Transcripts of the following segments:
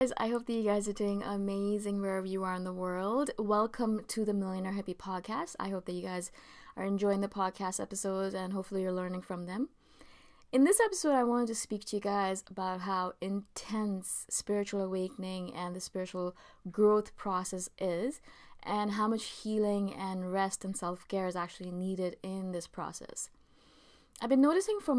Guys, I hope that you guys are doing amazing wherever you are in the world. Welcome to the Millionaire Hippie podcast. I hope that you guys are enjoying the podcast episodes and hopefully you're learning from them. In this episode, I wanted to speak to you guys about how intense spiritual awakening and the spiritual growth process is, and how much healing and rest and self-care is actually needed in this process. I've been noticing for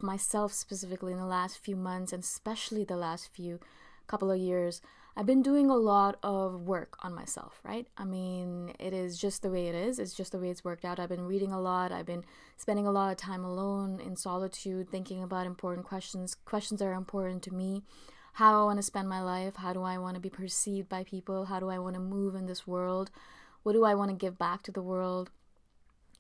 myself specifically in the last few months, and especially the last few couple of years, I've been doing a lot of work on myself, right? I mean, it is just the way it is. It's just the way it's worked out. I've been reading a lot. I've been spending a lot of time alone in solitude, thinking about important questions that are important to me. How I want to spend my life. How do I want to be perceived by people? How do I want to move in this world? What do I want to give back to the world?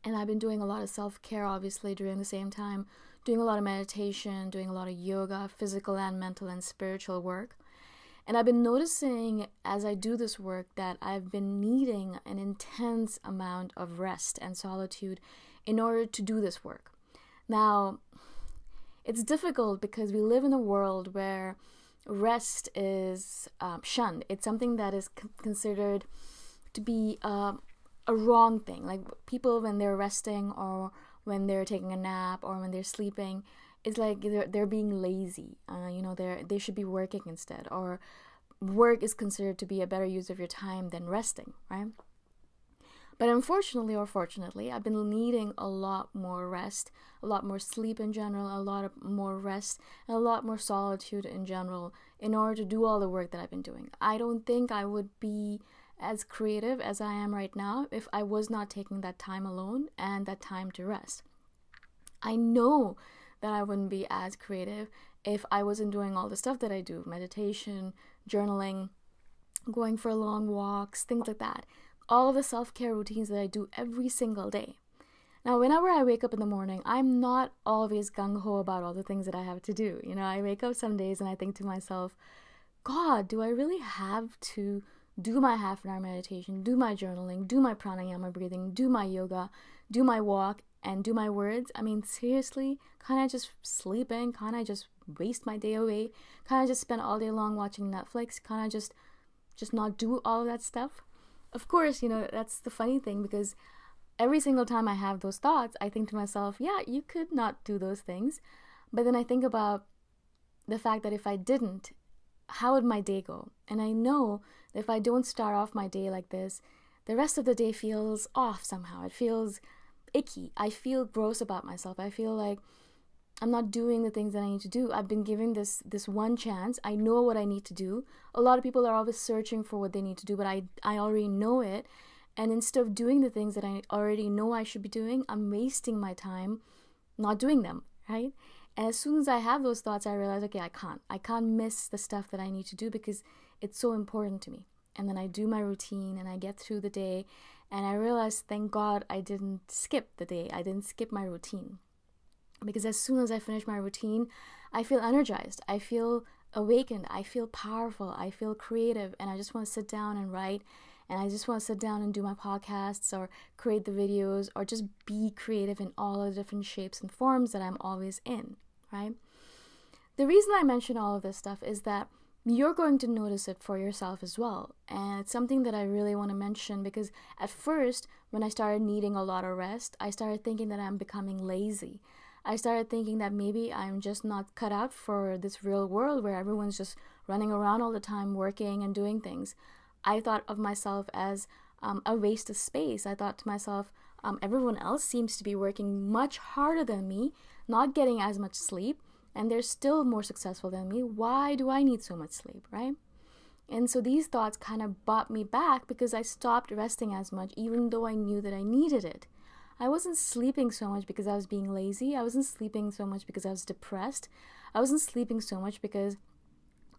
And I've been doing a lot of self-care, obviously, during the same time, doing a lot of meditation, doing a lot of yoga, physical and mental and spiritual work. And I've been noticing as I do this work that I've been needing an intense amount of rest and solitude in order to do this work. Now, it's difficult because we live in a world where rest is shunned. It's something that is considered to be a wrong thing. Like people, when they're resting or when they're taking a nap or when they're sleeping, it's like they're being lazy. They should be working instead, or work is considered to be a better use of your time than resting, right? But unfortunately or fortunately, I've been needing a lot more rest, a lot more sleep in general, a lot more rest, and a lot more solitude in general in order to do all the work that I've been doing. I don't think I would be as creative as I am right now if I was not taking that time alone and that time to rest. I know that I wouldn't be as creative if I wasn't doing all the stuff that I do, meditation, journaling, going for long walks, things like that. All of the self-care routines that I do every single day. Now, whenever I wake up in the morning, I'm not always gung-ho about all the things that I have to do. I wake up some days and I think to myself, God, do I really have to do my half-an-hour meditation, do my journaling, do my pranayama breathing, do my yoga, do my walk, and do my words? I mean, seriously, can't I just sleep in? Can't I just waste my day away? Can't I just spend all day long watching Netflix? Can't I just not do all of that stuff? Of course, that's the funny thing, because every single time I have those thoughts, I think to myself, yeah, you could not do those things. But then I think about the fact that if I didn't, how would my day go? And I know that if I don't start off my day like this, the rest of the day feels off somehow. It feels icky. I feel gross about myself. I feel like I'm not doing the things that I need to do. I've been given this one chance. I know what I need to do. A lot of people are always searching for what they need to do, but I already know it. And instead of doing the things that I already know I should be doing, I'm wasting my time not doing them, right? And as soon as I have those thoughts, I realize, okay, I can't miss the stuff that I need to do because it's so important to me. And then I do my routine and I get through the day, and I realize, thank God I didn't skip the day. I didn't skip my routine. Because as soon as I finish my routine, I feel energized. I feel awakened. I feel powerful. I feel creative. And I just want to sit down and write. And I just want to sit down and do my podcasts or create the videos or just be creative in all the different shapes and forms that I'm always in, right? The reason I mention all of this stuff is that you're going to notice it for yourself as well. And it's something that I really want to mention, because at first, when I started needing a lot of rest, I started thinking that I'm becoming lazy. I started thinking that maybe I'm just not cut out for this real world where everyone's just running around all the time working and doing things. I thought of myself as a waste of space. I thought to myself, everyone else seems to be working much harder than me, not getting as much sleep, and they're still more successful than me. Why do I need so much sleep, right? And so these thoughts kind of brought me back because I stopped resting as much, even though I knew that I needed it. I wasn't sleeping so much because I was being lazy. I wasn't sleeping so much because I was depressed. I wasn't sleeping so much because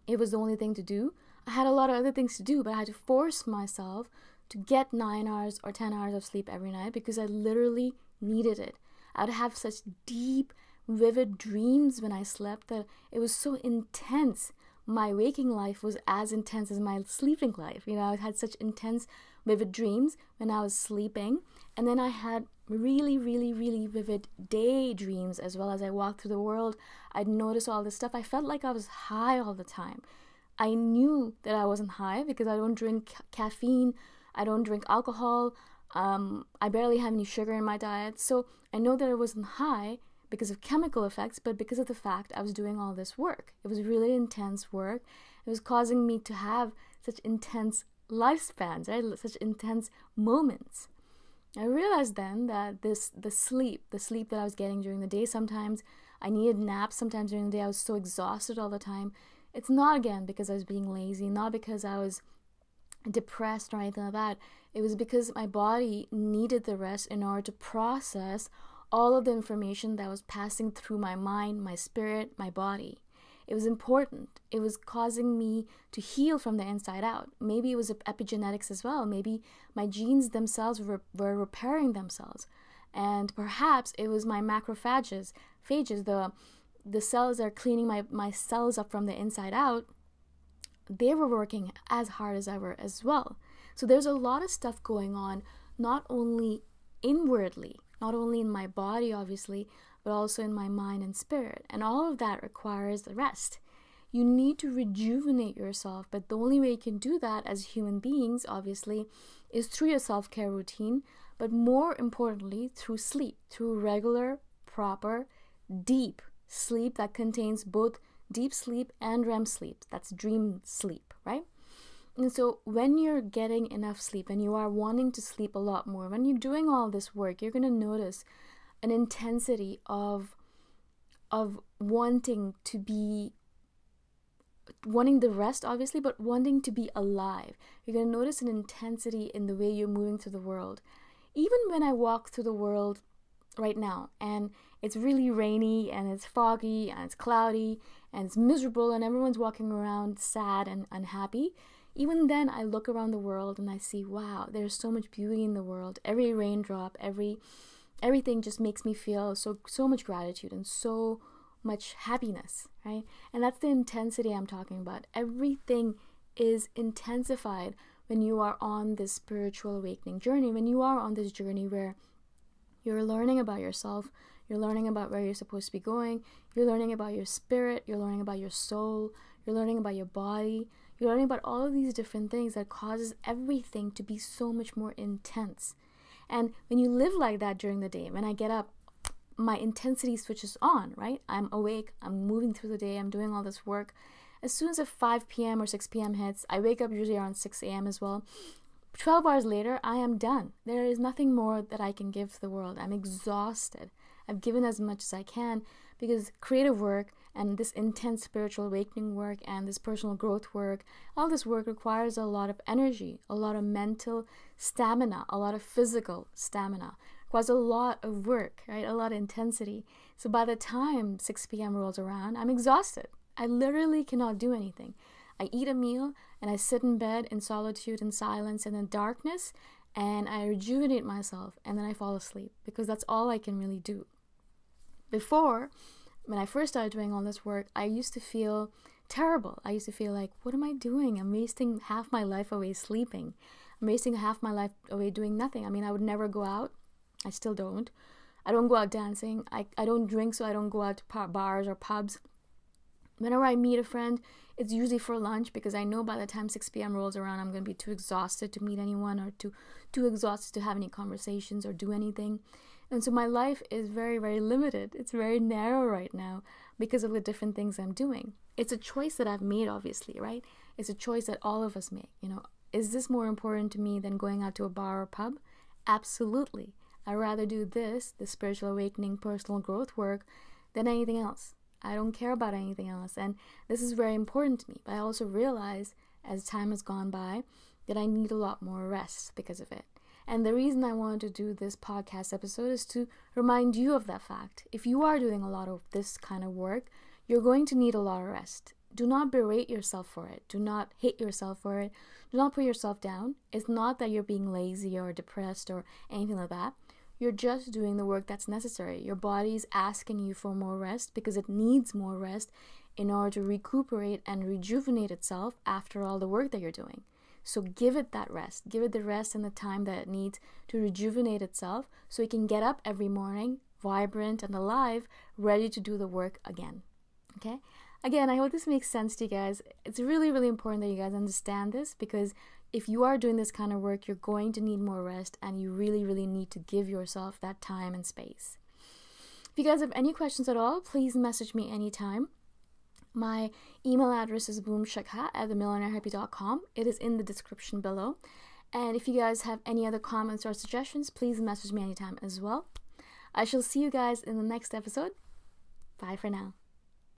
it was the only thing to do. I had a lot of other things to do, but I had to force myself to get 9 hours or 10 hours of sleep every night because I literally needed it. I would have such deep, vivid dreams when I slept that it was so intense. My waking life was as intense as my sleeping life. I had such intense, vivid dreams when I was sleeping. And then I had really, really, really vivid daydreams as well. As I walked through the world, I'd notice all this stuff. I felt like I was high all the time. I knew that I wasn't high because I don't drink caffeine, I don't drink alcohol, I barely have any sugar in my diet. So I know that I wasn't high because of chemical effects, but because of the fact I was doing all this work. It was really intense work. It was causing me to have such intense lifespans, right? Such intense moments. I realized then that the sleep that I was getting during the day, sometimes I needed naps, sometimes during the day I was so exhausted all the time. It's not, again, because I was being lazy, not because I was depressed or anything like that. It was because my body needed the rest in order to process all of the information that was passing through my mind, my spirit, my body. It was important. It was causing me to heal from the inside out. Maybe it was epigenetics as well. Maybe my genes themselves were repairing themselves. And perhaps it was my macrophages, the cells that are cleaning my cells up from the inside out. They were working as hard as ever as well. So there's a lot of stuff going on, not only inwardly, not only in my body, obviously, but also in my mind and spirit. And all of that requires rest. You need to rejuvenate yourself, but the only way you can do that as human beings, obviously, is through your self-care routine, but more importantly, through sleep, through regular, proper, deep sleep that contains both deep sleep and REM sleep. That's dream sleep, right? And so when you're getting enough sleep and you are wanting to sleep a lot more, when you're doing all this work, you're going to notice an intensity of wanting the rest, obviously, but wanting to be alive. You're going to notice an intensity in the way you're moving through the world. Even when I walk through the world right now and it's really rainy and it's foggy and it's cloudy and it's miserable and everyone's walking around sad and unhappy, even then I look around the world and I see, wow, there's so much beauty in the world. Every raindrop, everything just makes me feel so much gratitude and so much happiness, right? And that's the intensity I'm talking about. Everything is intensified when you are on this spiritual awakening journey, when you are on this journey where you're learning about yourself, you're learning about where you're supposed to be going, you're learning about your spirit, you're learning about your soul, you're learning about your body, you're learning about all of these different things that causes everything to be so much more intense. And when you live like that during the day, when I get up, my intensity switches on, right? I'm awake, I'm moving through the day, I'm doing all this work. As soon as 5 p.m. or 6 p.m. hits, I wake up usually around 6 a.m. as well. 12 hours later, I am done. There is nothing more that I can give to the world. I'm exhausted. I've given as much as I can because creative work and this intense spiritual awakening work and this personal growth work, all this work requires a lot of energy, a lot of mental stamina, a lot of physical stamina. It requires a lot of work, right? A lot of intensity. So by the time 6 p.m. rolls around, I'm exhausted. I literally cannot do anything. I eat a meal and I sit in bed in solitude and silence and in darkness and I rejuvenate myself and then I fall asleep because that's all I can really do. Before, when I first started doing all this work, I used to feel terrible. I used to feel like, what am I doing? I'm wasting half my life away sleeping. I'm wasting half my life away doing nothing. I mean, I would never go out. I still don't. I don't go out dancing. I don't drink, so I don't go out to bars or pubs. Whenever I meet a friend, it's usually for lunch because I know by the time 6 p.m. rolls around, I'm going to be too exhausted to meet anyone or too exhausted to have any conversations or do anything. And so my life is very, very limited. It's very narrow right now because of the different things I'm doing. It's a choice that I've made, obviously, right? It's a choice that all of us make. Is this more important to me than going out to a bar or pub? Absolutely. I'd rather do the spiritual awakening, personal growth work, than anything else. I don't care about anything else. And this is very important to me. But I also realize as time has gone by that I need a lot more rest because of it. And the reason I wanted to do this podcast episode is to remind you of that fact. If you are doing a lot of this kind of work, you're going to need a lot of rest. Do not berate yourself for it. Do not hate yourself for it. Do not put yourself down. It's not that you're being lazy or depressed or anything like that. You're just doing the work that's necessary. Your body's asking you for more rest because it needs more rest in order to recuperate and rejuvenate itself after all the work that you're doing. So give it that rest. Give it the rest and the time that it needs to rejuvenate itself so it can get up every morning, vibrant and alive, ready to do the work again. Okay? Again, I hope this makes sense to you guys. It's really, really important that you guys understand this, because if you are doing this kind of work, you're going to need more rest, and you really, really need to give yourself that time and space. If you guys have any questions at all, please message me anytime. My email address is boomshakha@themillionairehippie.com. It is in the description below. And if you guys have any other comments or suggestions, please message me anytime as well. I shall see you guys in the next episode. Bye for now.